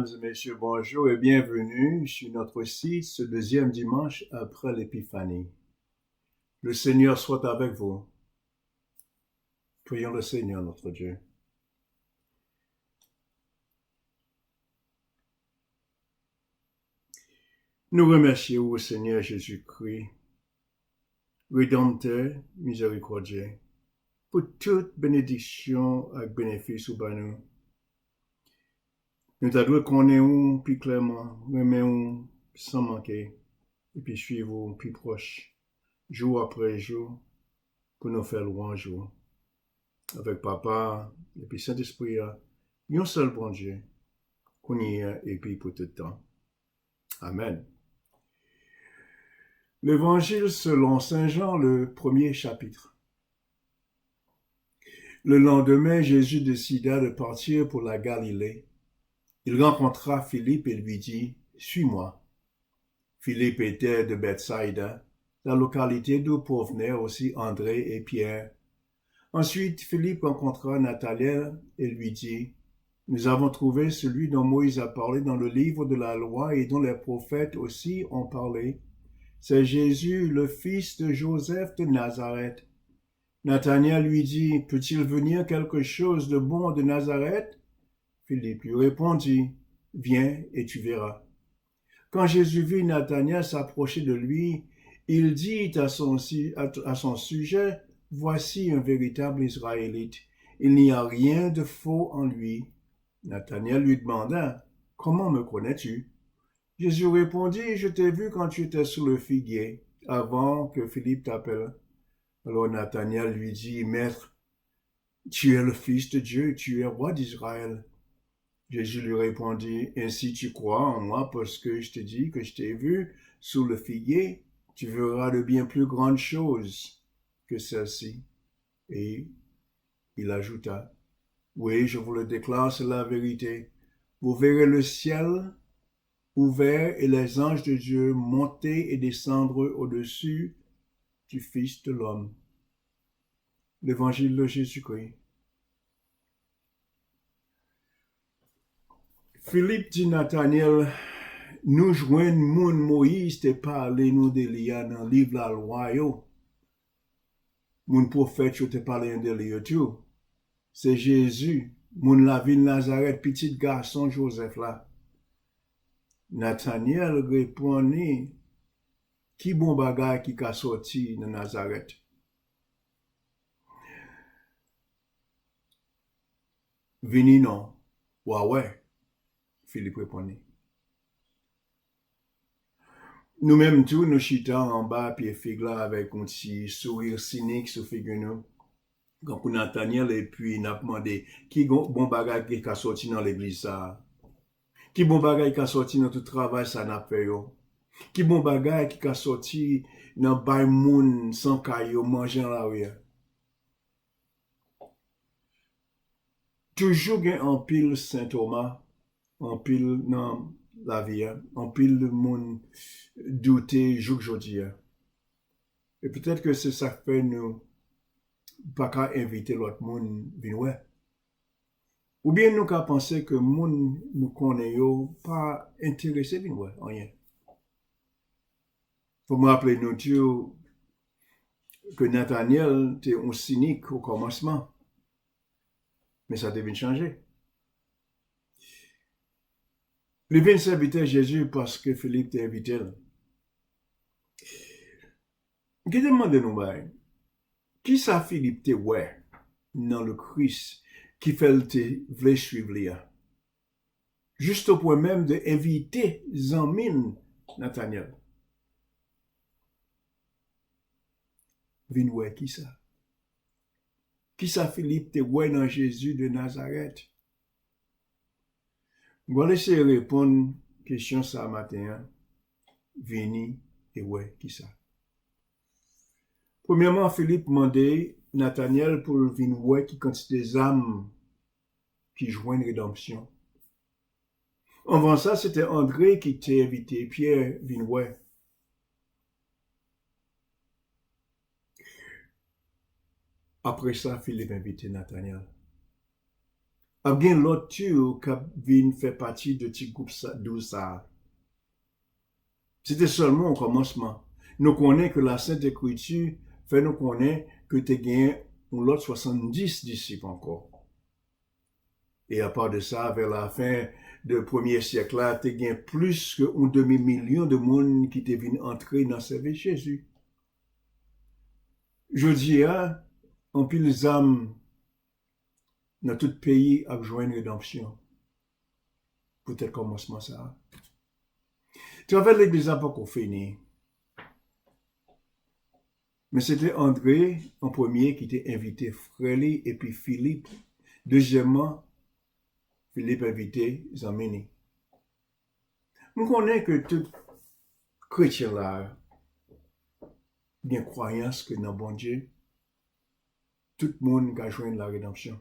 Mesdames et messieurs, bonjour et bienvenue sur notre site ce deuxième dimanche après l'Épiphanie. Le Seigneur soit avec vous. Prions le Seigneur notre Dieu. Nous remercions au Seigneur Jésus-Christ, Rédempteur, miséricordieux, pour toute bénédiction et bénéfice ou nous. Nous t'adorons qu'on est plus clairement, remettons sans manquer, et puis suivons plus proche, jour après jour, pour nous faire louange. Avec Papa et puis Saint-Esprit, un seul bon Dieu, qu'on y est et puis pour tout le temps. Amen. L'Évangile selon Saint Jean, le premier chapitre. Le lendemain, Jésus décida de partir pour la Galilée. Il rencontra Philippe et lui dit, « Suis-moi. » Philippe était de Bethsaïda, la localité d'où provenaient aussi André et Pierre. Ensuite, Philippe rencontra Nathanaël et lui dit, « Nous avons trouvé celui dont Moïse a parlé dans le livre de la loi et dont les prophètes aussi ont parlé. C'est Jésus, le fils de Joseph de Nazareth. » Nathanaël lui dit, « Peut-il venir quelque chose de bon de Nazareth? » Philippe lui répondit, « Viens et tu verras. » Quand Jésus vit Nathanaël s'approcher de lui, il dit à son sujet, « Voici un véritable Israélite. Il n'y a rien de faux en lui. » Nathanaël lui demanda, « Comment me connais-tu? » Jésus répondit, « Je t'ai vu quand tu étais sous le figuier, avant que Philippe t'appelle. » Alors Nathanaël lui dit, « Maître, tu es le Fils de Dieu, tu es roi d'Israël. » Jésus lui répondit, « Ainsi tu crois en moi parce que je te dis que je t'ai vu sous le figuier, tu verras de bien plus grandes choses que celle-ci. » Et il ajouta, « Oui, je vous le déclare, c'est la vérité. Vous verrez le ciel ouvert et les anges de Dieu monter et descendre au-dessus du Fils de l'homme. » L'Évangile de Jésus-Christ. Philippe dit Nathanaël, nous joignons moun Moïse te parlé nous d'Elia dans le livre de la loi yo. Moun prophète te parlé d'Elia tout. C'est Jésus, moun la ville Nazareth, petit garçon Joseph là. Nathanaël répondit, qui bon bagay qui ka sorti de Nazareth? Vini non. Ouais. Philippe répondit. Nous-mêmes tous, nous chitons en bas, pied figue là, avec un petit sourire cynique sur figure nous. Quand on Nathanaël et puis il a demandé, qui bon bagay qui a sorti dans l'église ça? Qui bon bagay qui a sorti dans tout travail ça n'a fait yo? Qui bon bagay qui a sorti dans bay moun sans caillou manger la rue? Toujours gen en pile Saint Thomas, en pile dans la vie, en pile de monde douter jour jodi. Et peut-être que c'est ça que fait nous pas qu'à inviter l'autre monde venir. Ou bien nous qu'à penser que monde nous connaît pas intéressé venir rien. Faut me rappeler nous dire que Nathanaël était un cynique au commencement. Mais ça devait changer. Il vient s'inviter Jésus parce que Philippe t'a invité. Je demande nous, qui ça Philippe te ouais dans le Christ qui fait te vle suivre là? Juste au point même de inviter Zamin Nathanaël. Vin ouais qui ça? Qui ça Philippe te ouais dans Jésus de Nazareth? Je vais laisser répondre question ça matin. Vini et ouais qui ça? Premièrement, Philippe demandait Nathanaël pour venir ouais qui quantité des âmes qui joignent rédemption. Avant ça, c'était André qui t'a invité, Pierre vin ouais. Après ça, Philippe a invité Nathanaël. a bien l'autre qui vient faire partie de petit groupe d'où ça. C'était seulement au commencement. Nous connaissons que la Sainte Écriture fait nous connaître que tu as gagné l'autre 70 disciples encore. Et à part de ça, vers la fin du premier siècle là, tu as gagné plus qu'un demi-million de monde qui te venu entrer dans servir Jésus. Je dis, on pile les âmes dans tout pays à joindre rédemption. Peut-être commencement ça. Tu as fait l'église à pas qu'on finit. Mais c'était André en premier qui t'a invité, Frélie et puis Philippe. Deuxièmement, Philippe invité Zamini. On connaît que tout chrétien là, bien croyance que dans bon Dieu, tout le monde a joint la rédemption.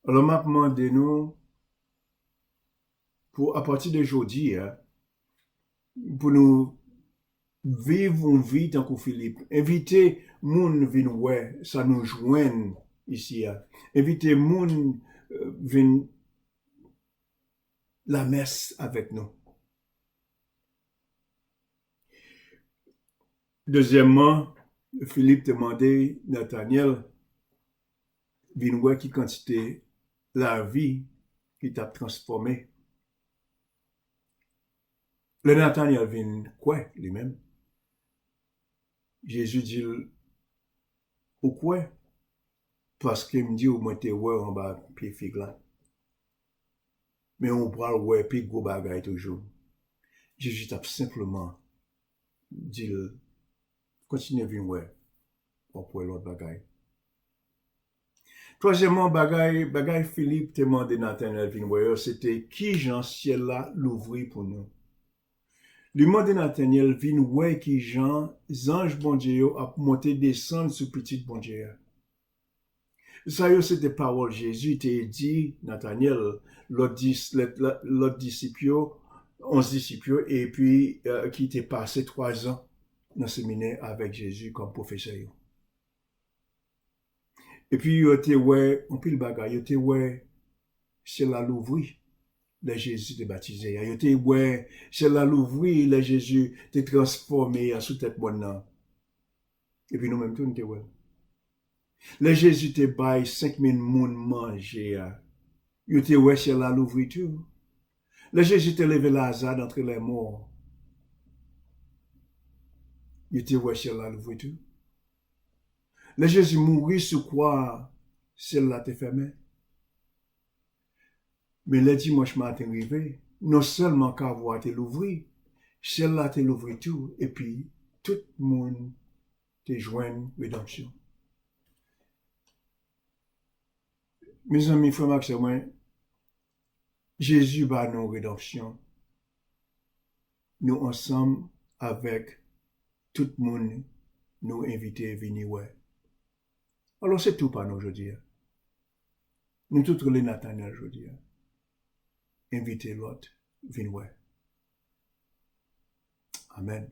Alors, m'a demandé nous, pour, à partir d'aujourd'hui, pour nous vivre une vie tant que Philippe, inviter moun vin ouais, ça nous joigne ici. Inviter moun vin la messe avec nous. Deuxièmement, Philippe demandait Nathaniel vin ouais qui quantité la vie qui t'a transformé. Le Nathaniel vin quoi lui-même? Jésus dit pourquoi? Parce qu'il me dit au moins t'es ouais en bas pied figue là. Mais on parle ouais puis gros bagay toujours. Jésus t'a simplement dit continue à venir ouais pour l'autre bagay. Troisièmement, bagay Philippe te demandé Nathanaël venir ouais, c'était qui Jean ciel là l'ouvrir pour nous. Lui demandé Nathanaël venir ouais qui Jean ange bon Dieu a monté descendre sur petite bon Dieu. Ça y est, c'était parole Jésus t'a dit Nathanaël l'autre disciple 11 disciples et puis qui était passé 3 ans dans le séminaire avec Jésus comme professeur. Et puis, il était ouais, on pile bagay, il était ouais, c'est là l'ouvri, le Jésus te baptisé. Il était ouais, c'est là l'ouvri, le Jésus te transformé sous tête bonne. Et puis, nous-mêmes, tout, nous était ouais. Le Jésus te baille 5000 moun manger. Il était ouais, c'est là l'ouvri tout. Le Jésus te levé Lazare d'entre les morts. Il était ouais, c'est là l'ouvri tout. Le Jésus mourit sur quoi celle-là te fermée. Mais le dimanche matin arrivé, non seulement qu'à voir te l'ouvrir, celle-là te l'ouvrir tout, et puis tout le monde te joint rédemption. Mes amis, frères Max et moi, Jésus bat nos rédemption. Nous ensemble avec tout le monde, nous inviter à venir ouais. Alors c'est tout pour nous aujourd'hui. Nous tous les Nathanaël aujourd'hui. Inviter l'autre, venir ouais. Amen.